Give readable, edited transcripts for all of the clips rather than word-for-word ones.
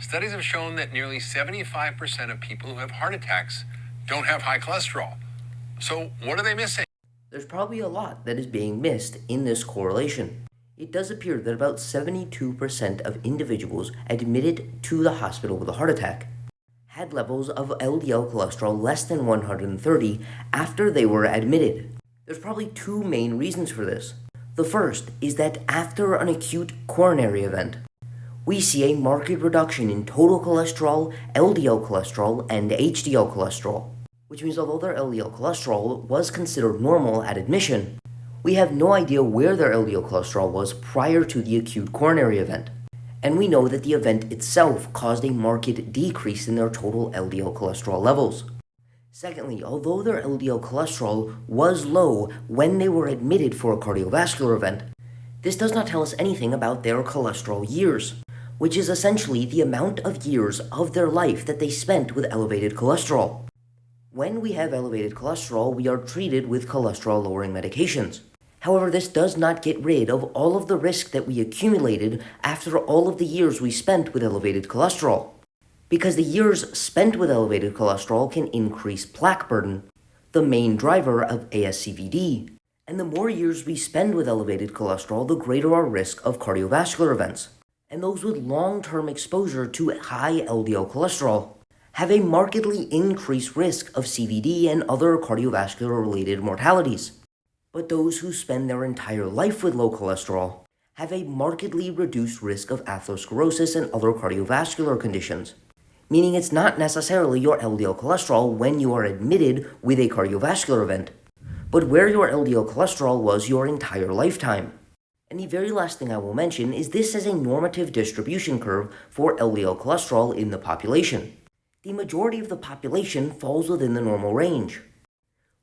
Studies have shown that nearly 75% of people who have heart attacks don't have high cholesterol. So what are they missing? There's probably a lot that is being missed in this correlation. It does appear that about 72% of individuals admitted to the hospital with a heart attack had levels of LDL cholesterol less than 130 after they were admitted. There's probably two main reasons for this. The first is that after an acute coronary event, we see a marked reduction in total cholesterol, LDL cholesterol, and HDL cholesterol, which means although their LDL cholesterol was considered normal at admission, we have no idea where their LDL cholesterol was prior to the acute coronary event. And we know that the event itself caused a marked decrease in their total LDL cholesterol levels. Secondly, although their LDL cholesterol was low when they were admitted for a cardiovascular event, this does not tell us anything about their cholesterol years, which is essentially the amount of years of their life that they spent with elevated cholesterol. When we have elevated cholesterol, we are treated with cholesterol-lowering medications. However, this does not get rid of all of the risk that we accumulated after all of the years we spent with elevated cholesterol. Because the years spent with elevated cholesterol can increase plaque burden, the main driver of ASCVD. And the more years we spend with elevated cholesterol, the greater our risk of cardiovascular events. And those with long-term exposure to high LDL cholesterol have a markedly increased risk of CVD and other cardiovascular-related mortalities. But those who spend their entire life with low cholesterol have a markedly reduced risk of atherosclerosis and other cardiovascular conditions, meaning it's not necessarily your LDL cholesterol when you are admitted with a cardiovascular event, but where your LDL cholesterol was your entire lifetime. And the very last thing I will mention is this is a normative distribution curve for LDL cholesterol in the population. The majority of the population falls within the normal range,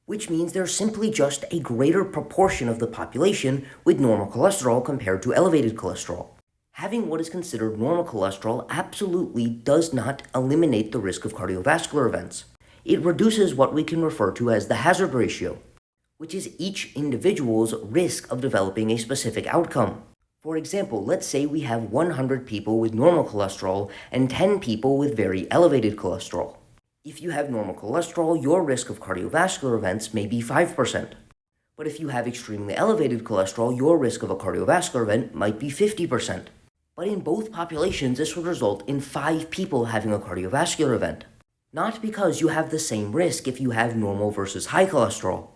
which means there's simply just a greater proportion of the population with normal cholesterol compared to elevated cholesterol. Having what is considered normal cholesterol absolutely does not eliminate the risk of cardiovascular events. It reduces what we can refer to as the hazard ratio, which is each individual's risk of developing a specific outcome. For example, let's say we have 100 people with normal cholesterol and 10 people with very elevated cholesterol. If you have normal cholesterol, your risk of cardiovascular events may be 5%. But if you have extremely elevated cholesterol, your risk of a cardiovascular event might be 50%. But in both populations, this would result in 5 people having a cardiovascular event. Not because you have the same risk if you have normal versus high cholesterol,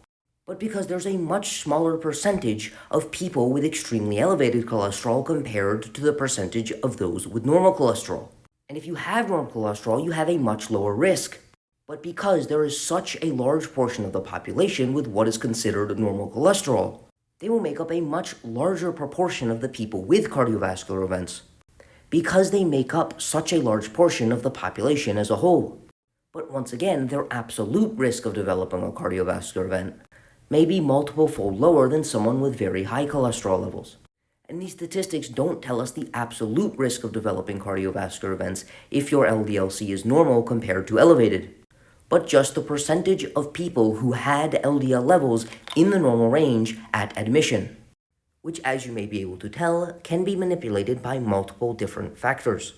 but because there's a much smaller percentage of people with extremely elevated cholesterol compared to the percentage of those with normal cholesterol. And if you have normal cholesterol, you have a much lower risk. But because there is such a large portion of the population with what is considered normal cholesterol, they will make up a much larger proportion of the people with cardiovascular events, because they make up such a large portion of the population as a whole. But once again, their absolute risk of developing a cardiovascular event may be multiple-fold lower than someone with very high cholesterol levels. And these statistics don't tell us the absolute risk of developing cardiovascular events if your LDL-C is normal compared to elevated, but just the percentage of people who had LDL levels in the normal range at admission, which, as you may be able to tell, can be manipulated by multiple different factors.